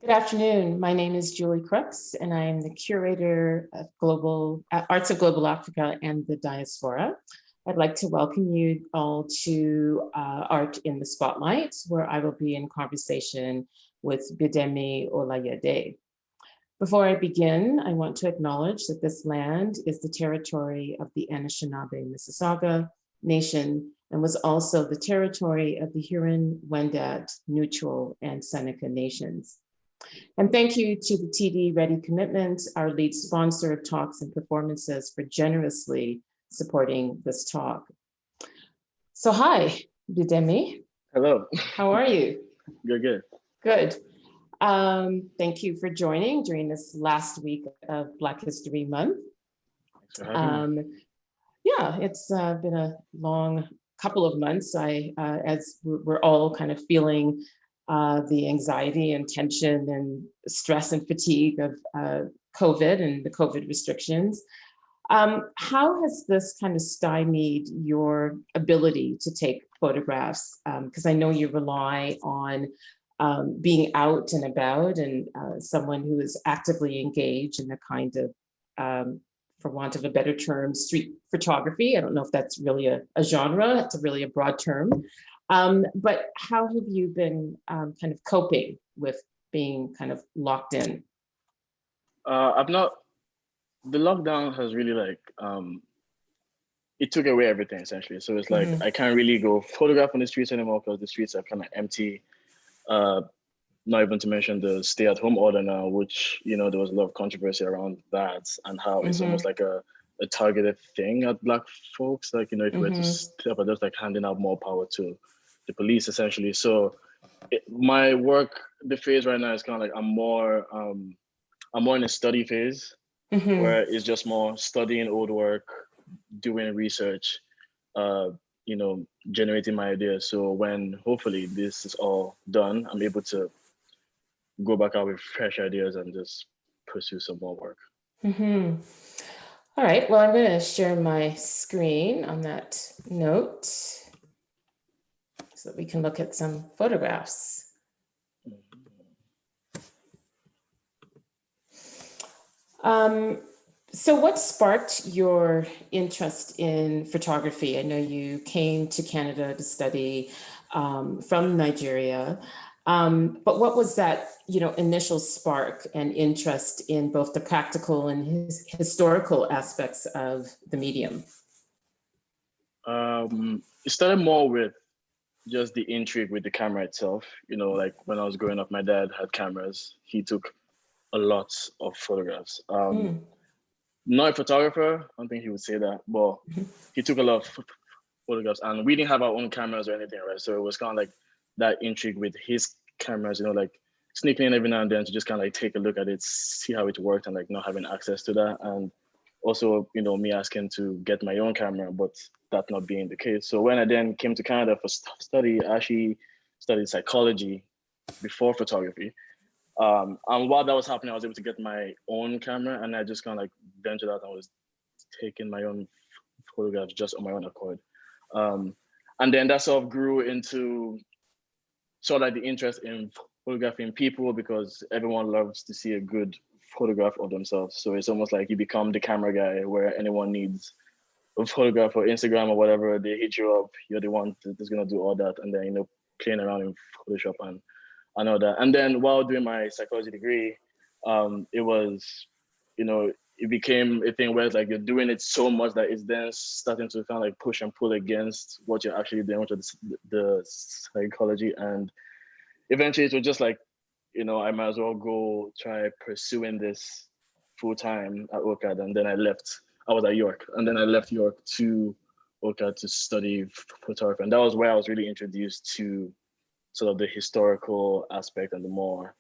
Good afternoon. My name is Julie Crooks, and I am the curator of Arts of Global Africa and the Diaspora. I'd like to welcome you all to Art in the Spotlight, where I will be in conversation with Bidemi Oloyede. Before I begin, I want to acknowledge that this land is the territory of the Anishinaabe-Mississauga Nation and was also the territory of the Huron-Wendat, Neutral, and Seneca Nations. And thank you to the TD Ready Commitment, our lead sponsor of talks and performances, for generously supporting this talk. So hi, Bidemi. Hello. How are you? Good. Good. Thank you for joining during this last week of Black History Month. Thanks for having me. Yeah, it's been a long couple of months. As we're all kind of feeling the anxiety and tension and stress and fatigue of COVID and the COVID restrictions. How has this kind of stymied your ability to take photographs? Because I know you rely on being out and about and someone who is actively engaged in the kind of, for want of a better term, street photography. I don't know if that's really a genre, it's really a broad term. But how have you been kind of coping with being kind of locked in? The lockdown has really it took away everything essentially. So it's like, I can't really go photograph on the streets anymore because the streets are kind of empty. Not even to mention the stay-at-home order now, which, there was a lot of controversy around that and how it's almost like a targeted thing at Black folks. Like, if you were to step, just like handing out more power to the police essentially. So my work, the phase right now is kind of like I'm more in a study phase where it's just more studying old work, doing research, generating my ideas. So when hopefully this is all done, I'm able to go back out with fresh ideas and just pursue some more work. All right, well, I'm going to share my screen on that note so that we can look at some photographs. So what sparked your interest in photography? I know you came to Canada to study from Nigeria, but what was that, initial spark and interest in both the practical and historical aspects of the medium? It started more with just the intrigue with the camera itself. Like when I was growing up, my dad had cameras. He took a lot of photographs. Not a photographer, I don't think he would say that, but he took a lot of photographs, and we didn't have our own cameras or anything, right? So it was kind of like that intrigue with his cameras, like sneaking in every now and then to just kind of like take a look at it, see how it worked, and like not having access to that. And also, me asking to get my own camera, but that not being the case. So when I then came to Canada for study, I actually studied psychology before photography. And while that was happening, I was able to get my own camera, and I just kind of like ventured out and was taking my own photographs just on my own accord. And then that sort of grew into sort of like the interest in photographing people, because everyone loves to see a good photograph of themselves. So it's almost like you become the camera guy where anyone needs a photograph for Instagram or whatever, they hit you up, you're the one that's gonna do all that, and then, playing around in Photoshop and all that. And then while doing my psychology degree, it was, it became a thing where it's like you're doing it so much that it's then starting to kind of like push and pull against what you're actually doing with the psychology. And eventually it was just like, I might as well go try pursuing this full time at OCAD. And then I was at York, and then I left York to OCAD to study photography. And that was where I was really introduced to sort of the historical aspect and the more,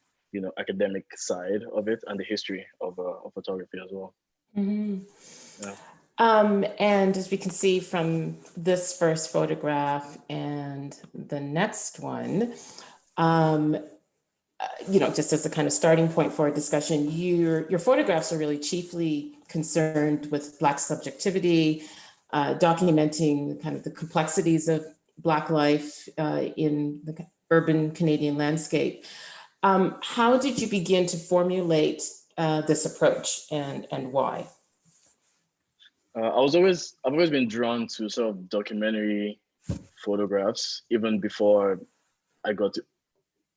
academic side of it, and the history of photography as well. Yeah. And as we can see from this first photograph and the next one, just as a kind of starting point for our discussion, your photographs are really chiefly concerned with Black subjectivity, documenting kind of the complexities of Black life in the urban Canadian landscape. How did you begin to formulate this approach, and why? I've always been drawn to sort of documentary photographs, even before I got to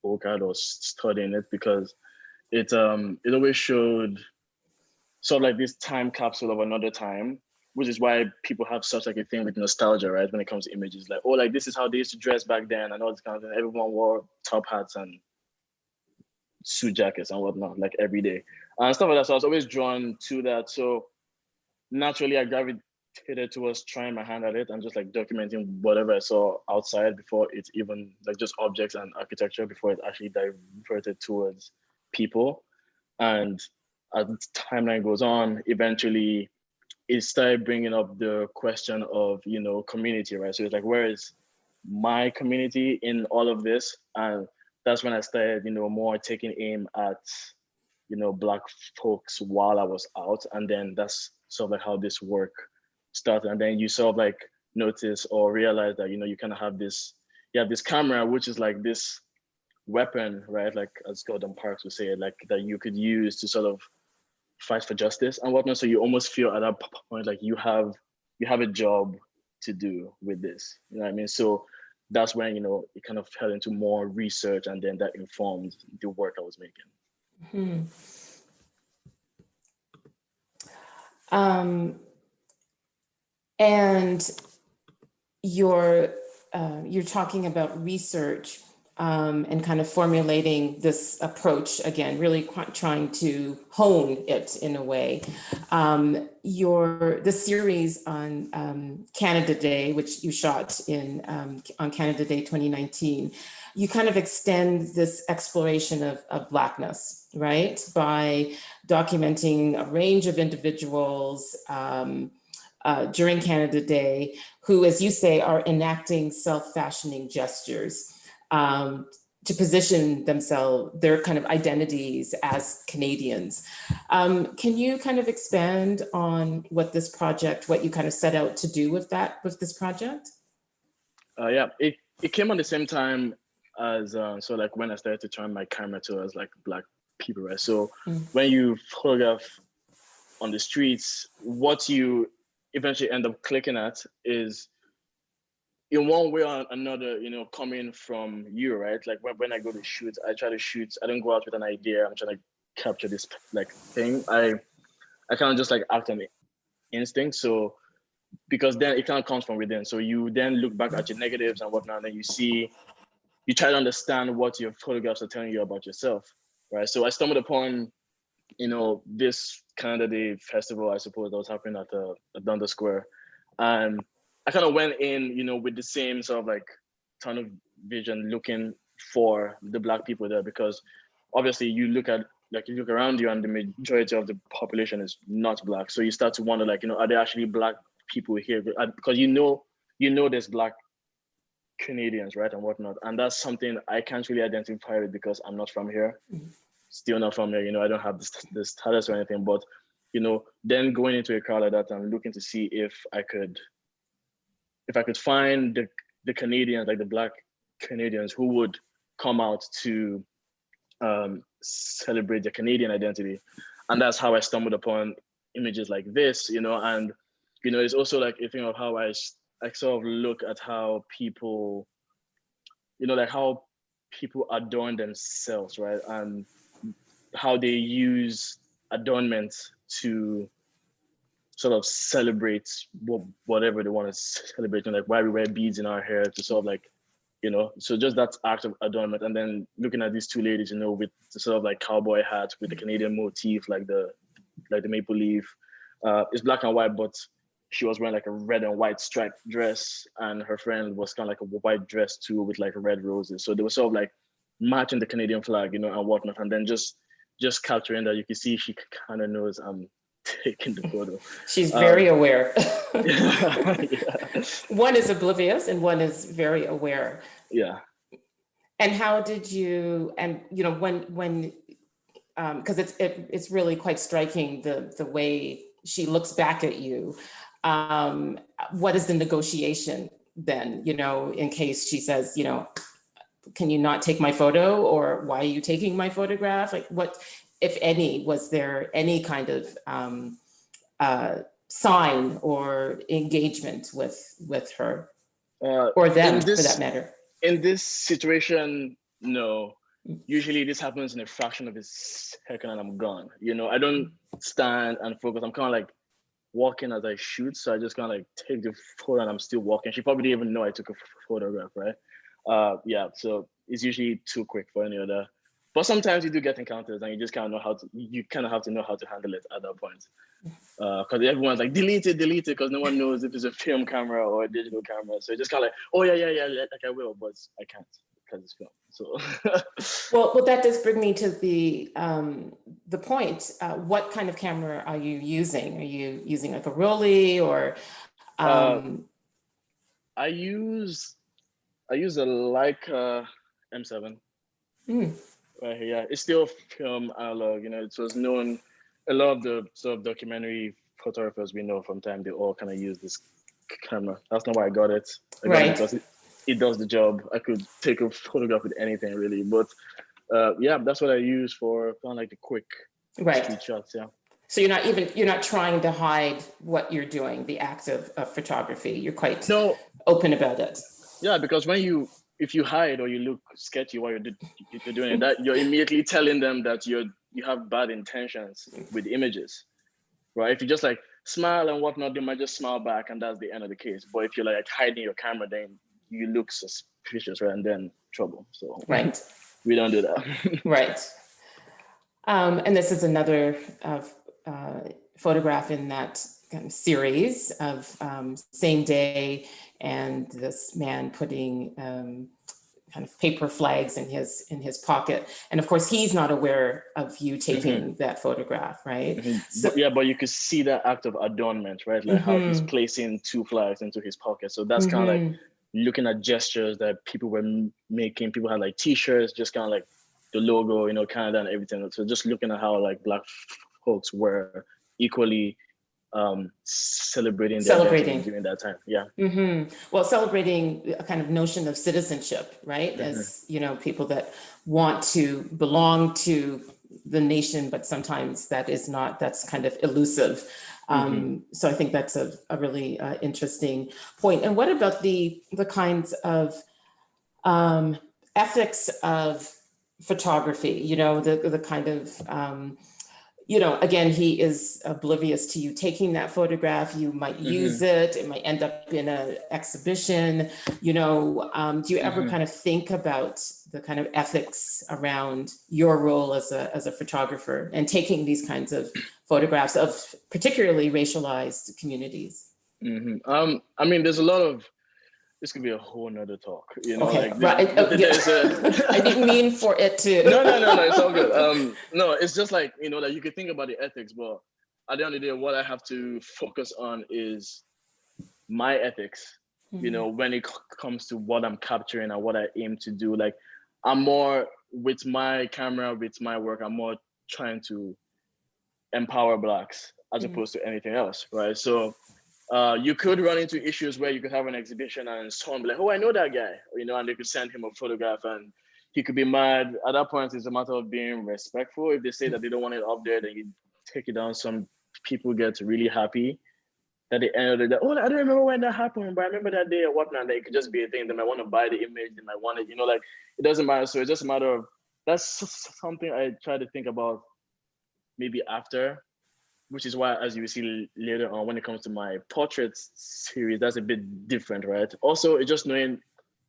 OCAD or studying it, because it always showed sort of like this time capsule of another time, which is why people have such like a thing with nostalgia, right? When it comes to images, like, oh, like this is how they used to dress back then, and all this kind of thing. Everyone wore top hats and suit jackets and whatnot, like every day and stuff like that. So I was always drawn to that. So naturally, I gravitated towards trying my hand at it and just like documenting whatever I saw outside before it's even like just objects and architecture before it actually diverted towards people. And as the timeline goes on, eventually it started bringing up the question of, you know, community, right? So it's like, where is my community in all of this? And that's when I started, you know, more taking aim at, you know, Black folks while I was out. And then that's sort of like how this work started. And then you sort of like notice or realize that, you know, you kind of have this, you have this camera, which is like this weapon, right? Like as Gordon Parks would say, like that you could use to sort of fight for justice and whatnot. So you almost feel at that point like you have a job to do with this. You know what I mean? So that's when, you know, it kind of fell into more research, and then that informed the work I was making. And you're talking about research, and kind of formulating this approach again, really trying to hone it in a way. The series on Canada Day, which you shot in on Canada Day 2019, you kind of extend this exploration of Blackness, right, by documenting a range of individuals during Canada Day, who, as you say, are enacting self-fashioning gestures to position themselves, their kind of identities as Canadians. Can you kind of expand on what this project, what you kind of set out to do with this project? Yeah, it came on the same time as so like when I started to turn my camera towards like Black people, right? So when you photograph on the streets, what you eventually end up clicking at is, in one way or another, you know, coming from you, right? Like when I go to shoot, I try to shoot. I don't go out with an idea. I'm trying to capture this like thing. I kind of just like act on instinct. So because then it kind of comes from within. So you then look back at your negatives and whatnot, and you try to understand what your photographs are telling you about yourself, right? So I stumbled upon, you know, this Canada Day festival, I suppose, that was happening at Dundas Square. And I kind of went in, you know, with the same sort of like ton of vision, looking for the Black people there, because obviously you look around you and the majority of the population is not Black. So you start to wonder, like, you know, are there actually Black people here? Because you know there's Black Canadians, right, and whatnot. And that's something I can't really identify with because I'm not from here. Still not from here, you know, I don't have the status or anything, but, you know, then going into a crowd like that and looking to see if I could find the Canadians, like the Black Canadians who would come out to celebrate their Canadian identity. And that's how I stumbled upon images like this, you know. And, you know, it's also like a thing of how I sort of look at how people, you know, like how people adorn themselves, right? And how they use adornment to sort of celebrate whatever they want to celebrate, and like why we wear beads in our hair to sort of like, you know, so just that act of adornment. And then looking at these two ladies, you know, with the sort of like cowboy hat with the Canadian motif, like the maple leaf. It's black and white, but she was wearing like a red and white striped dress, and her friend was kind of like a white dress too with like red roses. So they were sort of like matching the Canadian flag, you know, and whatnot. And then just capturing that, you can see she kind of knows I'm taking the photo. She's very aware. Yeah. One is oblivious and one is very aware. Yeah. And how did you, and you know, when because it's really quite striking the way she looks back at you. What is the negotiation then, you know, in case she says, you know, can you not take my photo, or why are you taking my photograph? Like, what, if any, was there any kind of sign or engagement with her or them, for that matter? In this situation, no. Usually this happens in a fraction of a second and I'm gone. You know, I don't stand and focus. I'm kind of like walking as I shoot. So I just kind of like take the photo and I'm still walking. She probably didn't even know I took a photograph, right? Yeah, so it's usually too quick for any other. But sometimes you do get encounters and you just kind of know how to, you kind of have to know how to handle it at that point. Because everyone's like, delete it, because no one knows if it's a film camera or a digital camera. So it's just kind of like, oh yeah, like I will, but I can't because it's film. So well, that does bring me to the point. What kind of camera are you using? Are you using like a Rolly or? I use a Leica M7. Right here, yeah, it's still film analog. You know, it was known. A lot of the sort of documentary photographers we know from time, they all kind of use this camera. That's not why I got it. I got it because it does the job. I could take a photograph with anything really, but yeah, that's what I use for kind of like the quick street shots. Yeah. So you're not trying to hide what you're doing, the act of photography. You're quite open about it. Yeah, because if you hide or you look sketchy while you're doing it, that you're immediately telling them that you have bad intentions with images, right? If you just like smile and whatnot, they might just smile back and that's the end of the case. But if you're like hiding your camera, then you look suspicious, right? And then trouble. So we don't do that. Right. And this is another photograph in that kind of series of same day, and this man putting kind of paper flags in his pocket, and of course he's not aware of you taking that photograph, right? So, yeah, but you could see that act of adornment, right? Like how he's placing 2 flags into his pocket. So that's kind of like looking at gestures that people were making. People had like T-shirts, just kind of like the logo, you know, Canada and everything. So just looking at how like Black folks were equally celebrating during that time. Yeah. Well, celebrating a kind of notion of citizenship, right? As you know, people that want to belong to the nation, but sometimes that's kind of elusive. So I think that's a really interesting point. And what about the kinds of ethics of photography, you know, the kind of you know, again, he is oblivious to you taking that photograph. You might use it. It might end up in an exhibition. You know, do you ever kind of think about the kind of ethics around your role as a photographer and taking these kinds of photographs of particularly racialized communities? I mean, there's a lot of, this could be a whole nother talk, you know. Okay, like right. I didn't mean for it to. No, it's all good. No, it's just like, you know, that you could think about the ethics, but at the end of the day, what I have to focus on is my ethics, you know, when it comes to what I'm capturing and what I aim to do. Like, I'm more with my camera, with my work, I'm more trying to empower Blacks as opposed to anything else, right? So you could run into issues where you could have an exhibition and someone be like, oh, I know that guy, you know, and they could send him a photograph and he could be mad. At that point, it's a matter of being respectful. If they say that they don't want it up there, then you take it down. Some people get really happy at the end of the day. Oh, I don't remember when that happened, but I remember that day or whatnot. That it could just be a thing. They might want to buy the image. They might want it, you know, like it doesn't matter. So it's just a matter of, that's something I try to think about maybe after, which is why, as you will see later on, when it comes to my portraits series, that's a bit different, right? Also, it's just knowing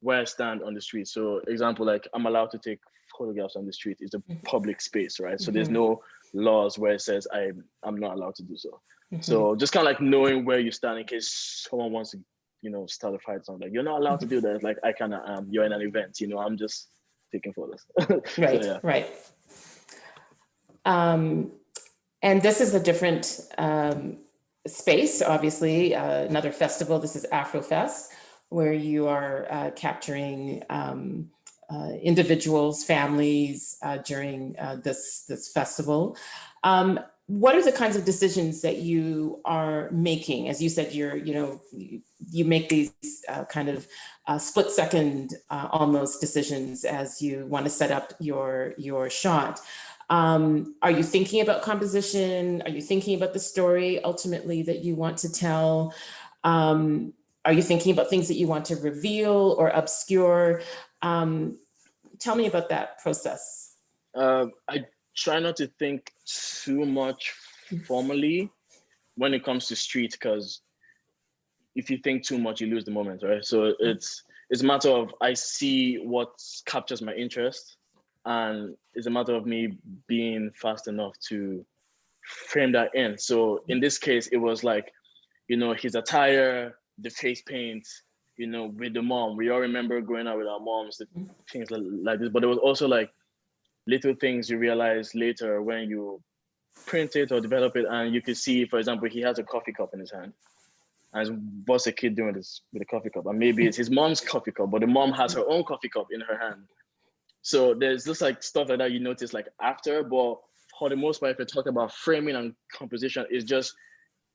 where I stand on the street. So example, like I'm allowed to take photographs on the street. It's a public space, right? So there's no laws where it says I'm not allowed to do so. So just kind of like knowing where you stand in case someone wants to, you know, start a fight. So I'm like, you're not allowed to do that. It's like, I kind of am. You're in an event, you know, I'm just taking photos. Right, so, yeah. Right. And this is a different space, obviously, another festival. This is Afrofest, where you are capturing individuals, families during this festival. what are the kinds of decisions that you are making? As you said, you make these kind of split second almost decisions as you want to set up your shot. Are you thinking about composition? Are you thinking about the story ultimately that you want to tell? Are you thinking about things that you want to reveal or obscure? Tell me about that process. I try not to think too much formally when it comes to street, because if you think too much, you lose the moment, right? So it's a matter of, I see what captures my interest, and it's a matter of me being fast enough to frame that in. So in this case, it was like, his attire, the face paint, with the mom. We all remember growing up with our moms, things like this. But it was also like little things you realize later when you print it or develop it, and you could see, for example, he has a coffee cup in his hand. And what's the kid doing this with a coffee cup? And maybe it's his mom's coffee cup, but the mom has her own coffee cup in her hand. So there's just like stuff like that you notice like after, but for the most part, if you talk about framing and composition, it's just,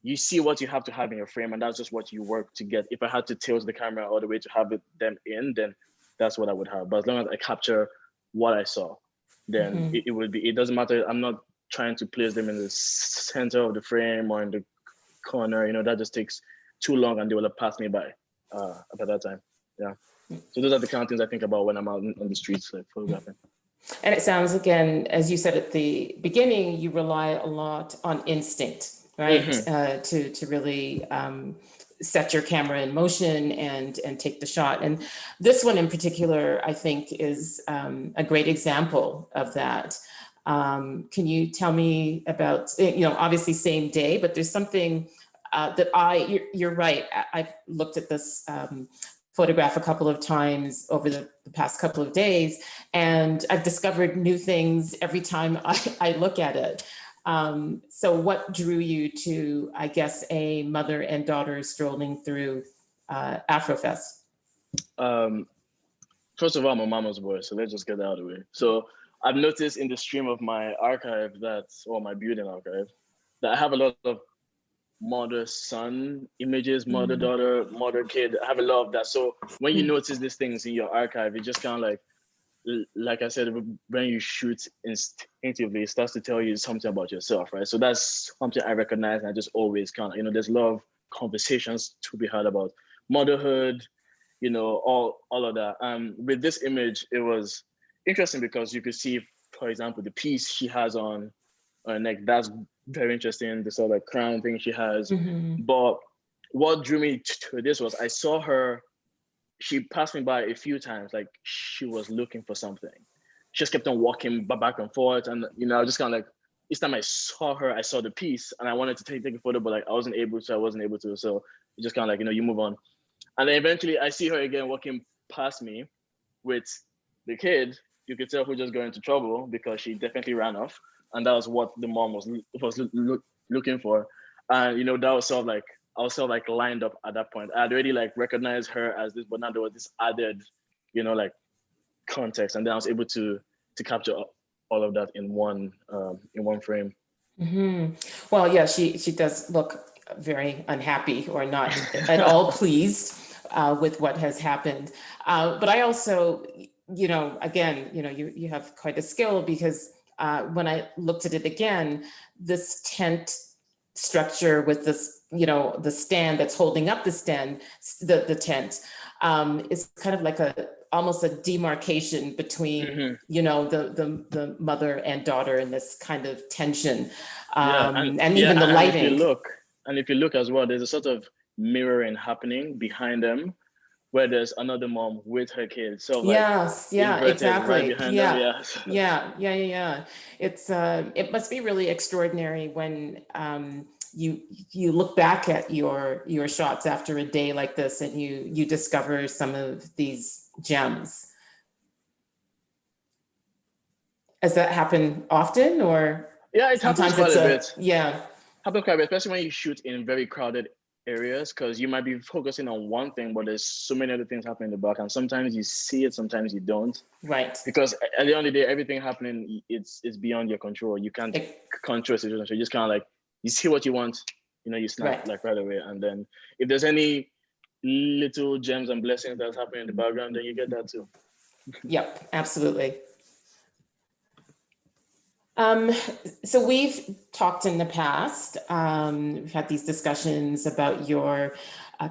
you see what you have to have in your frame, and that's just what you work to get. If I had to tilt the camera all the way to have them in, then that's what I would have. But as long as I capture what I saw, then it would be, it doesn't matter. I'm not trying to place them in the center of the frame or in the corner, that just takes too long and they will have passed me by at that time. Yeah. So those are the kind of things I think about when I'm out on the streets, like photographing. And it sounds, again, as you said at the beginning, you rely a lot on instinct, right? To really set your camera in motion and take the shot. And this one in particular, I think, is a great example of that. Can you tell me about, obviously same day, but there's something that you're right. I've looked at this photograph a couple of times over the past couple of days, and I've discovered new things every time I look at it. So what drew you to, I guess, a mother and daughter strolling through Afrofest? First of all, I'm a mama's boy, so let's just get that out of the way. So I've noticed in the stream of my archive or my building archive, that I have a lot of mother-son images, mother-daughter, mother-kid. I have a lot of that. So when you notice these things in your archive, it just kind of like I said, when you shoot instinctively, it starts to tell you something about yourself, right? So that's something I recognize, and I just always kind of, there's a lot of conversations to be had about motherhood, all of that. With this image, it was interesting because you could see, for example, the piece she has on her neck. That's very interesting, the sort of like crown thing she has. But what drew me to this was I saw her, she passed me by a few times, like she was looking for something. She just kept on walking back and forth. And, I was just kind of like, each time I saw her, I saw the piece and I wanted to take a photo, but like I wasn't able to. So it just kind of like, you move on. And then eventually I see her again walking past me with the kid. You could tell who just got into trouble because she definitely ran off. And that was what the mom was looking for. And, that was sort of like, I was sort of like lined up at that point. I'd already like recognized her as this, but now there was this added, like context. And then I was able to capture all of that in one frame. Well, yeah, she does look very unhappy or not at all pleased with what has happened. But I also, again, you have quite a skill because when I looked at it again, this tent structure with this, the stand that's holding up the tent, is kind of like almost a demarcation between, the mother and daughter in this kind of tension. Even the lighting. If you look as well, there's a sort of mirroring happening behind them, where there's another mom with her kids. So exactly. Right Yeah. It must be really extraordinary when you look back at your shots after a day like this and you discover some of these gems. Does that happen often, or? Yeah, it happens quite a bit. Yeah. Happens quite a bit, especially when you shoot in very crowded areas, because you might be focusing on one thing, but there's so many other things happening in the back, and sometimes you see it, sometimes you don't. Right. Because at the end of the day, everything happening, it's beyond your control. You can't control situation. So you just kind of like, you see what you want, you know, you snap like right away. And then if there's any little gems and blessings that's happening in the background, then you get that too. Yep, absolutely. So we've talked in the past, we've had these discussions about your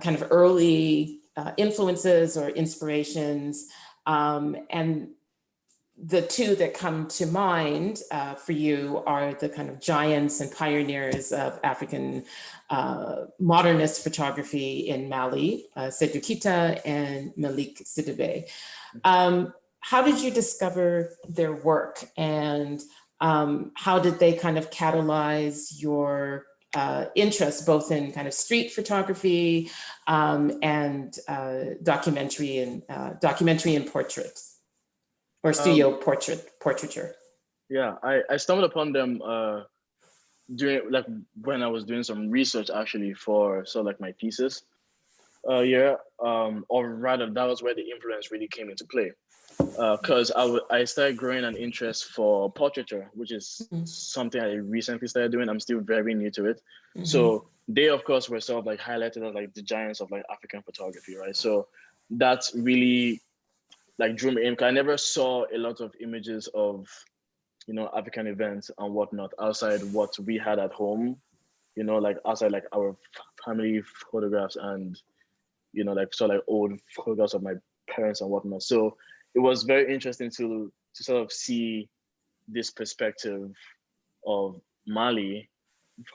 kind of early influences or inspirations, and the two that come to mind for you are the kind of giants and pioneers of African modernist photography in Mali, Seydou Keita and Malik Sidibé. How did you discover their work, and how did they kind of catalyze your interest both in kind of street photography and documentary and portraits? Or studio portraiture? Yeah, I stumbled upon them during, like, when I was doing some research actually for sort of like my thesis. Or rather, that was where the influence really came into play. Because I started growing an interest for portraiture, which is something I recently started doing. I'm still very new to it. So they, of course, were sort of like highlighted as like the giants of like African photography, right? So that's really like drew me in, because I never saw a lot of images of, you know, African events and whatnot outside what we had at home, you know, like outside like our family photographs and, you know, like sort of like old photographs of my parents and whatnot. So it was very interesting to sort of see this perspective of Mali,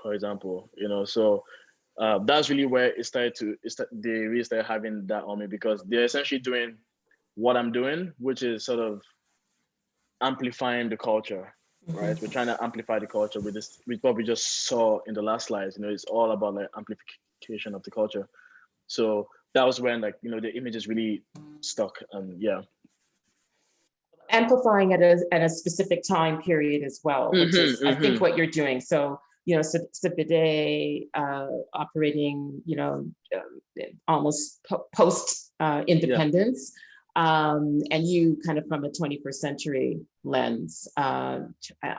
for example, you know. So that's really where they really started having that on me, because they're essentially doing what I'm doing, which is sort of amplifying the culture, right? We're trying to amplify the culture with what we just saw in the last slides. You know, it's all about like amplification of the culture. So that was when, like, you know, the images really stuck, and yeah. Amplifying at a specific time period as well, which is I think what you're doing. So, you know, Sidibé operating, you know, almost post independence. And you kind of from a 21st century lens,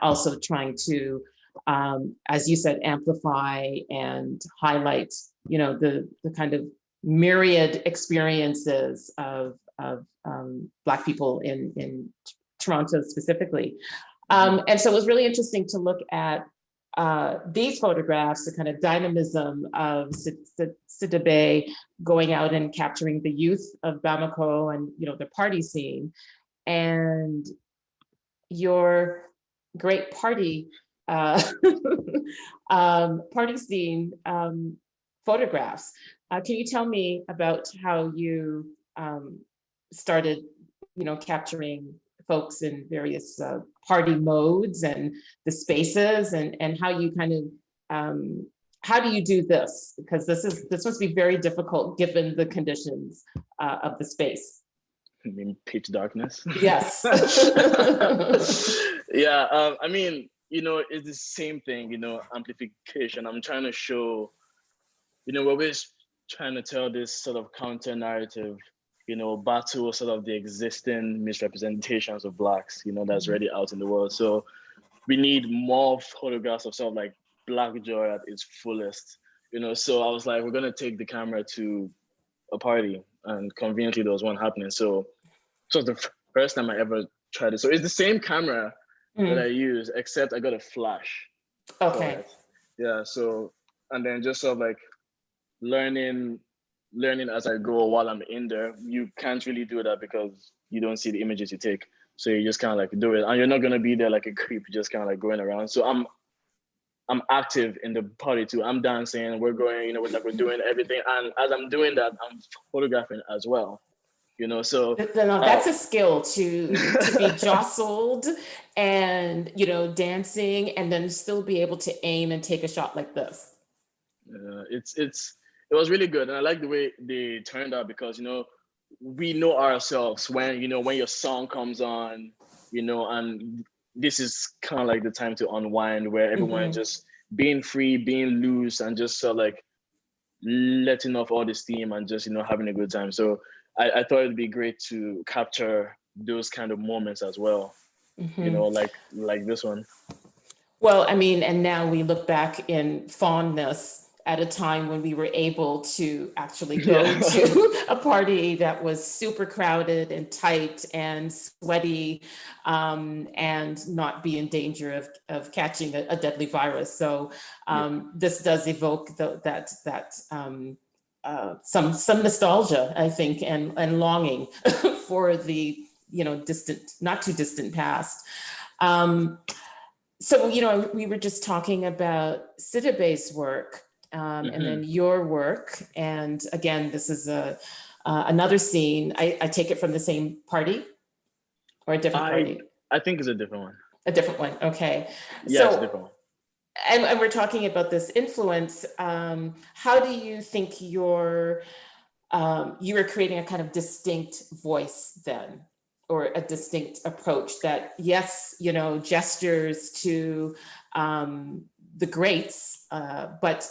also trying to, as you said, amplify and highlight, you know, the kind of myriad experiences of Black people in Toronto specifically. And so it was really interesting to look at these photographs, the kind of dynamism of Sidibé going out and capturing the youth of Bamako and, you know, the party scene, and your great party party scene photographs. Can you tell me about how you started, you know, capturing folks in various party modes and the spaces, and how you kind of how do you do this? Because this must be very difficult given the conditions of the space. I mean, pitch darkness. Yes. Yeah, I mean, you know, it's the same thing, you know, amplification. I'm trying to show, you know, we're always trying to tell this sort of counter narrative, you know, battle sort of the existing misrepresentations of Blacks, you know, that's already out in the world. So we need more photographs of sort of like Black joy at its fullest, you know. So I was like, we're gonna take the camera to a party, and conveniently there was one happening. So it was the first time I ever tried it. So it's the same camera that I use, except I got a flash. Okay. Yeah. So, and then just sort of like learning as I go while I'm in there. You can't really do that because you don't see the images you take. So you just kind of like do it, and you're not gonna be there like a creep, just kind of like going around. So I'm active in the party too. I'm dancing, we're going, you know, we're doing everything, and as I'm doing that, I'm photographing as well. You know, so no, that's a skill to be jostled and, you know, dancing, and then still be able to aim and take a shot like this. It was really good, and I like the way they turned out, because, you know, we know ourselves when, you know, when your song comes on, you know, and this is kind of like the time to unwind, where everyone is just being free, being loose, and just sort of like letting off all the steam and just, you know, having a good time. So I thought it'd be great to capture those kind of moments as well, you know, like this one. Well, I mean, and now we look back in fondness at a time when we were able to actually go Yeah. to a party that was super crowded and tight and sweaty, and not be in danger of catching a deadly virus. So Yeah. this does evoke some nostalgia, I think, and longing for the distant, not too distant past. So, we were just talking about Sidibe's work, and then your work. And again, this is another scene. I take it from the same party or a different party? I think it's a different one. A different one. Okay. Yeah, it's a So, different one. and we're talking about this influence. How do you think you were creating a kind of distinct voice then, or a distinct approach that, yes, gestures to the greats, but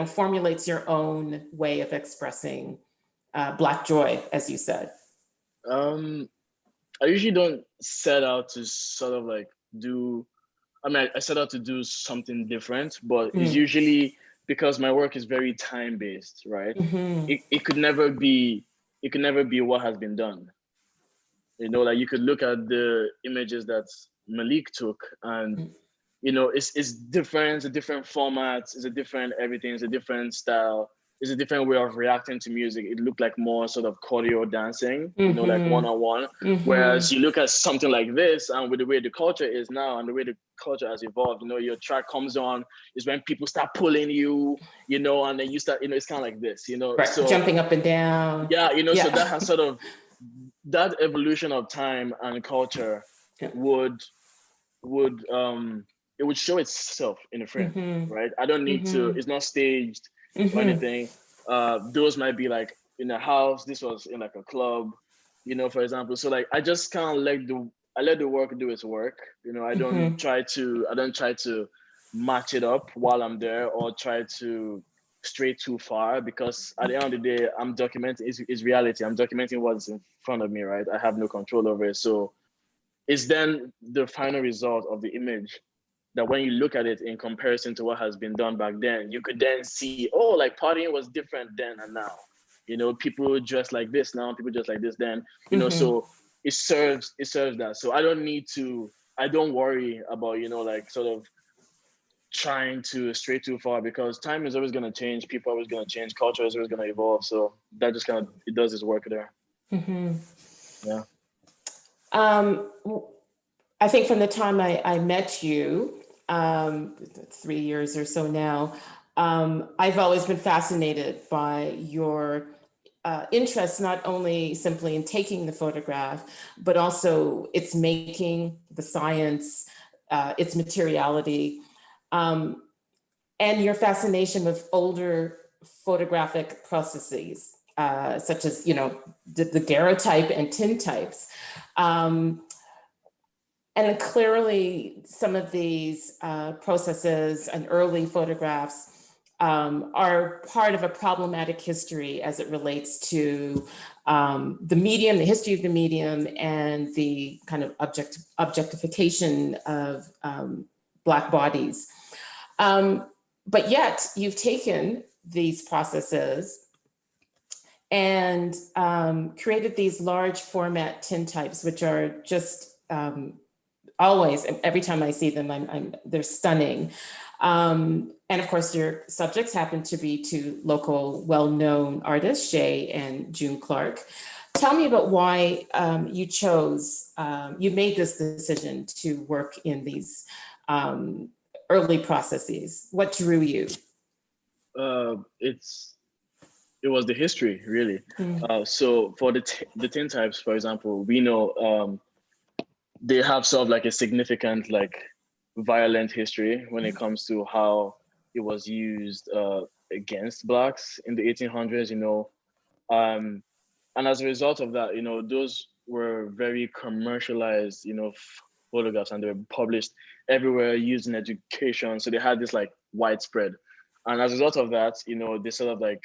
formulates your own way of expressing Black joy, as you said? I usually don't set out to sort of like do. I mean, I set out to do something different, but it's usually because my work is very time based, right? Mm-hmm. It could never be what has been done. Like you could look at the images that Malik took, and it's different. It's a different format. It's a different everything. It's a different style. It's a different way of reacting to music. It looked like more sort of choreo dancing, like one-on-one. Whereas you look at something like this, and with the way the culture is now and the way the culture has evolved, your track comes on is when people start pulling you, and then you start, it's kind of like this, Right. so Jumping up and down. yeah, so that has sort of that evolution of time and culture would it would show itself in the frame, right? I don't need to, it's not staged or anything. Those might be like in a house, this was in like a club, for example. So like I just kind of let the work do its work. I don't try to match it up while I'm there or try to stray too far, because at the end of the day, I'm documenting is reality. I'm documenting what's in front of me, right? I have no control over it. So it's then the final result of the image that when you look at it in comparison to what has been done back then, you could then see, oh, like partying was different then and now. People dress like this now, people dress like this then. So it serves that. So I don't worry about, like sort of trying to stray too far, because time is always going to change, people are always going to change, culture is always going to evolve. So that just kind of, it does its work there. Yeah. I think from the time I met you, 3 years or so now, I've always been fascinated by your interest, not only simply in taking the photograph, but also its making, the science, its materiality, and your fascination with older photographic processes, such as, the daguerreotype and tintypes. And clearly, some of these processes and early photographs are part of a problematic history as it relates to the medium, the history of the medium, and the kind of objectification of Black bodies. But yet, you've taken these processes and created these large format tintypes, which are just always, every time I see them, they're stunning. And of course, your subjects happen to be two local well-known artists, Shay and June Clark. Tell me about why you made this decision to work in these early processes. What drew you? It was the history, really. So for the tintypes, for example, we know they have sort of like a significant, like, violent history when it comes to how it was used against Blacks in the 1800s, and as a result of that, those were very commercialized, photographs, and they were published everywhere, used in education. So they had this like widespread, and as a result of that, they sort of like,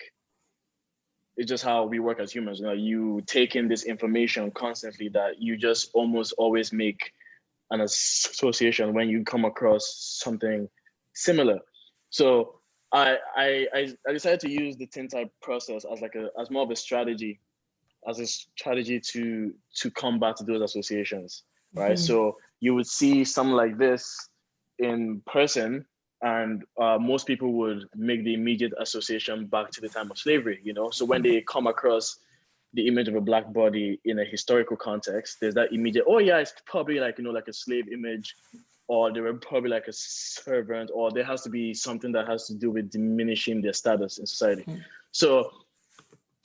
it's just how we work as humans. You take in this information constantly that you just almost always make an association when you come across something similar. So I decided to use the tintype process as as more of a strategy, to combat those associations, right? So you would see something like this in person, and most people would make the immediate association back to the time of slavery, So when they come across the image of a Black body in a historical context, there's that immediate, oh yeah, it's probably like a slave image, or they were probably like a servant, or there has to be something that has to do with diminishing their status in society. So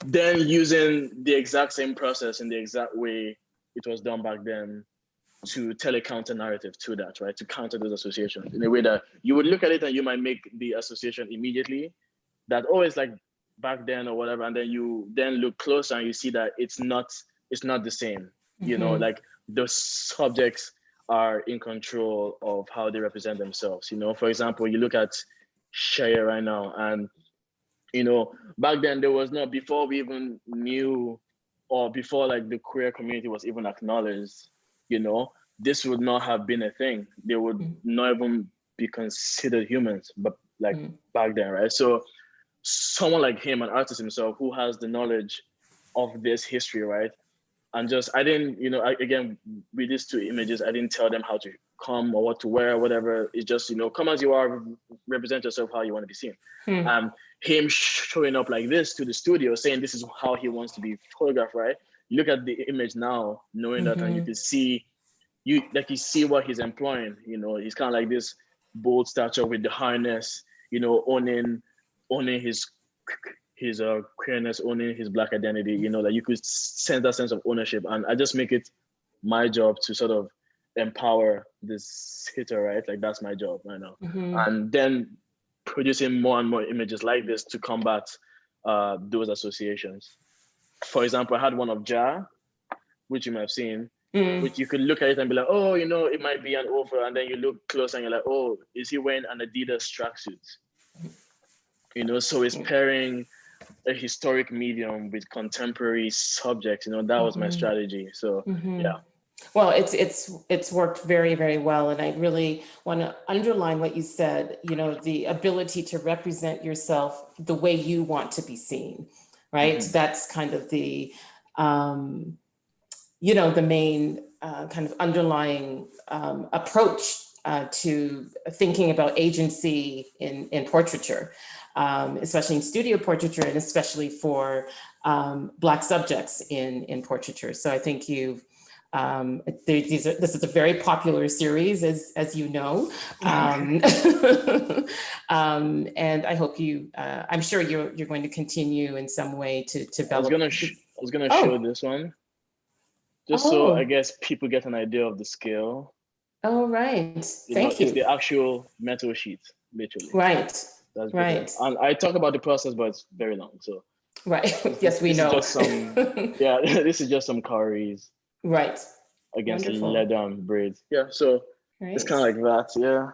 then using the exact same process in the exact way it was done back then to tell a counter narrative to that, right? To counter those associations in a way that you would look at it and you might make the association immediately that, oh, it's like back then or whatever. And then you then look closer and you see that it's not the same, like the subjects are in control of how they represent themselves. For example, you look at Shea right now, and back then there was not, before we even knew, or before like the queer community was even acknowledged, this would not have been a thing. They would not even be considered humans, but like back then, right? So someone like him, an artist himself, who has the knowledge of this history, right? And just, I didn't, again, with these two images, I didn't tell them how to come or what to wear, whatever. It's just, come as you are, represent yourself how you want to be seen. Him showing up like this to the studio, saying this is how he wants to be photographed, right? You look at the image now, knowing that, and you can see, you see what he's employing. He's kind of like this bold stature with the harness, owning his queerness, owning his Black identity, that you could sense that sense of ownership. And I just make it my job to sort of empower this hitter, right? Like that's my job right now. And then producing more and more images like this to combat those associations. For example, I had one of Ja, which you might have seen, which you could look at it and be like, oh, it might be an offer. And then you look close and you're like, oh, is he wearing an Adidas tracksuit? So it's pairing a historic medium with contemporary subjects. That was my strategy. So yeah. Well, it's worked very, very well. And I really want to underline what you said, the ability to represent yourself the way you want to be seen, right? That's kind of the, the main kind of underlying approach to thinking about agency in portraiture, especially in studio portraiture, and especially for Black subjects in portraiture. So I think you've, this is a very popular series, as you know, and I hope I'm sure you're going to continue in some way to develop. I was gonna show this one, just so I guess people get an idea of the scale. Oh, right. Thank you. It's the actual metal sheet, literally. Right. That's right. And I talk about the process, but it's very long. So right. Yes, we know. Just this is just some cowries. Right. Against leather and braids. Yeah. So it's kind of like that. Yeah.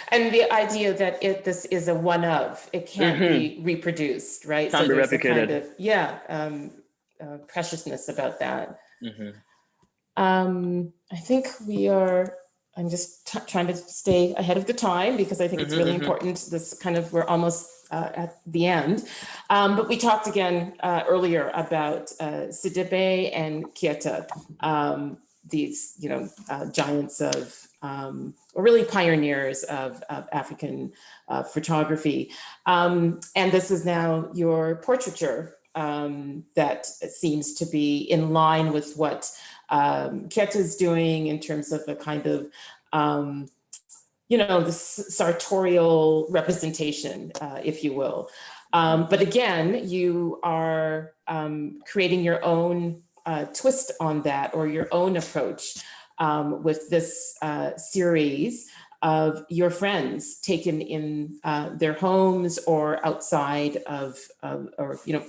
And the idea that this is a one of, it can't be reproduced, right? Can't be replicated. A kind of, preciousness about that. I think I'm just trying to stay ahead of the time because I think it's really important. We're almost at the end. But we talked again earlier about Sidibe and Kieta, these, giants of, or really pioneers of African photography. And this is now your portraiture that seems to be in line with what Kieta is doing in terms of a kind of, the sartorial representation, if you will. But again, you are creating your own twist on that, or your own approach with this series of your friends taken in their homes or outside or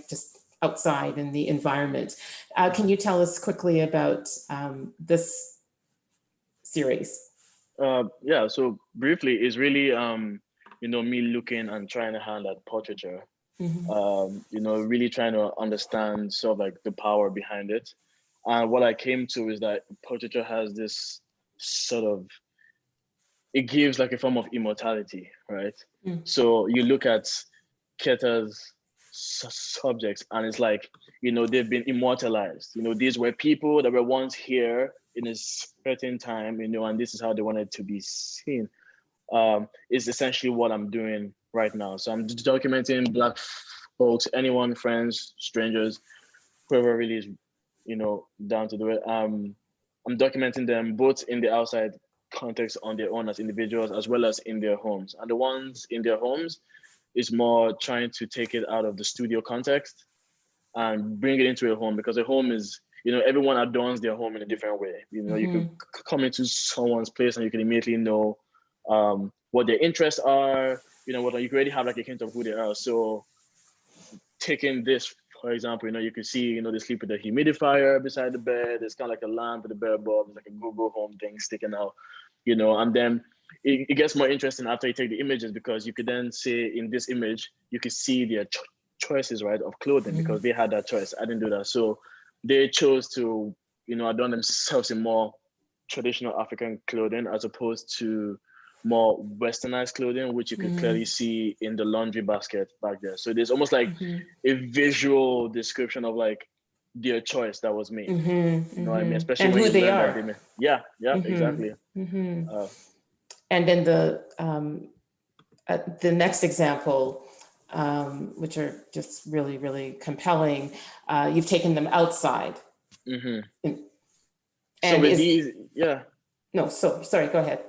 just outside in the environment. Can you tell us quickly about this series? Yeah, so briefly, it's really, me looking and trying to hand at portraiture, really trying to understand sort of like the power behind it. And what I came to is that portraiture has this sort of, it gives like a form of immortality, right? So you look at Keta's subjects and it's like, they've been immortalized. These were people that were once here in a certain time, and this is how they wanted to be seen. Is essentially what I'm doing right now. So I'm documenting Black folks, anyone, friends, strangers, whoever really is, down to do it. I'm documenting them both in the outside context on their own as individuals, as well as in their homes. And the ones in their homes is more trying to take it out of the studio context and bring it into a home, because a home is, everyone adorns their home in a different way. You could come into someone's place and you can immediately know what their interests are, what you can already have like a hint of who they are. So taking this, for example, you could see, they sleep with a humidifier beside the bed. There's kind of like a lamp with a bed bulb, like a Google Home thing sticking out, and then it gets more interesting after you take the images, because you could then say in this image, you could see their choices, right, of clothing, because they had that choice. I didn't do that. So they chose to, adorn themselves in more traditional African clothing as opposed to more westernized clothing, which you could clearly see in the laundry basket back there. So there's almost like a visual description of like their choice that was made. You know what I mean? Especially and when who you they learn that are. they made. Yeah, exactly. And then the next example, which are just really, really compelling, you've taken them outside. So with these, No, so sorry, go ahead.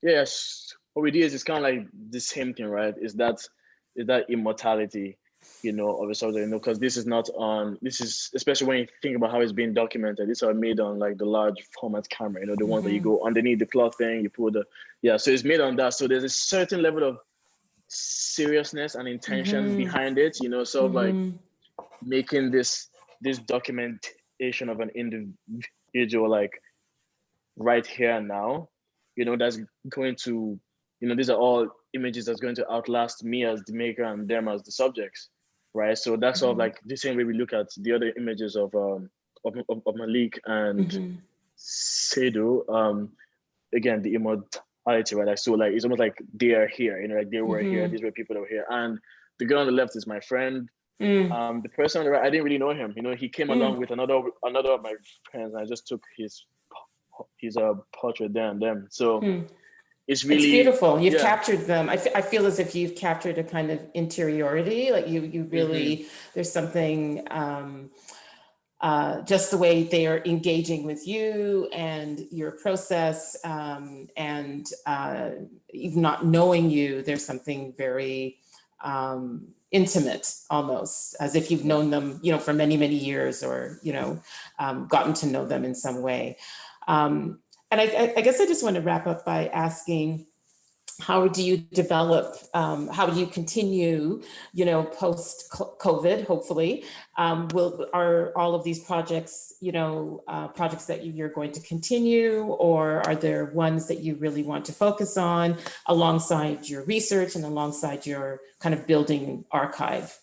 Yes, what we do is it's kind of like the same thing, right? Is that immortality, of a subject, because this is especially when you think about how it's being documented. These are made on like the large format camera, the ones that you go underneath the cloth thing, you put so it's made on that. So there's a certain level of seriousness and intention behind it, sort of like making this documentation of an individual like right here and now, that's going to, these are all images that's going to outlast me as the maker and them as the subjects, right? So that's sort of like the same way we look at the other images of Malik and Seydou. Again, the immortality, right? Like, so like it's almost like they are here, like they were here. These were people that were here, and the girl on the left is my friend. The person on the right, I didn't really know him. He came along with another of my friends, and I just took his portrait there and then. So it's really beautiful. You've captured them. I feel as if you've captured a kind of interiority. Like you really, there's something, just the way they are engaging with you and your process, and even not knowing you, there's something very intimate, almost as if you've known them, for many, many years, or, gotten to know them in some way. And I guess I just want to wrap up by asking, how do you develop, how do you continue, post-COVID, hopefully? Are all of these projects, projects that you're going to continue, or are there ones that you really want to focus on alongside your research and alongside your kind of building archive?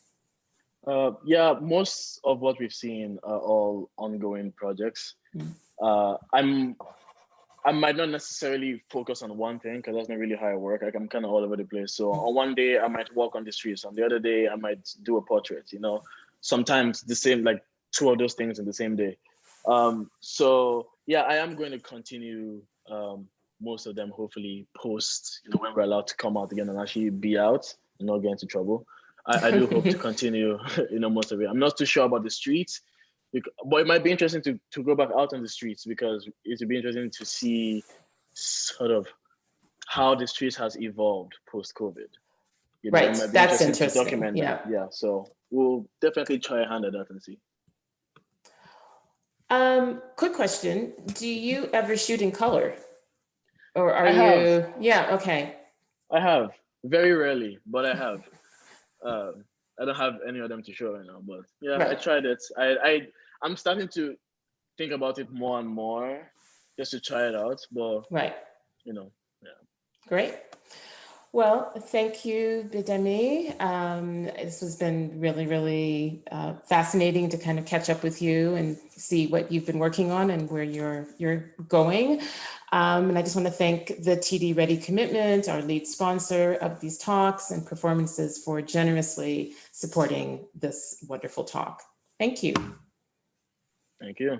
Most of what we've seen are all ongoing projects. I might not necessarily focus on one thing, because that's not really how I work. Like, I'm kind of all over the place. So on one day I might walk on the streets. On the other day I might do a portrait. Sometimes the same, like two of those things in the same day. So yeah, I am going to continue most of them, hopefully post, when we're allowed to come out again and actually be out and not get into trouble. I do hope to continue, most of it. I'm not too sure about the streets. But it might be interesting to go back out on the streets, because it would be interesting to see sort of how the streets has evolved post-COVID. Right, it might be that's interesting to interesting. document that. Yeah, so we'll definitely try a hand at that and see. Quick question: do you ever shoot in color, or are you? Yeah, okay. I have, very rarely, but I have. I don't have any of them to show right now, but yeah, right. I tried it. I'm starting to think about it more and more, just to try it out. But right, yeah. Great. Well, thank you, Bidemi. This has been really, really fascinating to kind of catch up with you and see what you've been working on and where you're going. And I just want to thank the TD Ready Commitment, our lead sponsor of these talks and performances, for generously supporting this wonderful talk. Thank you. Thank you.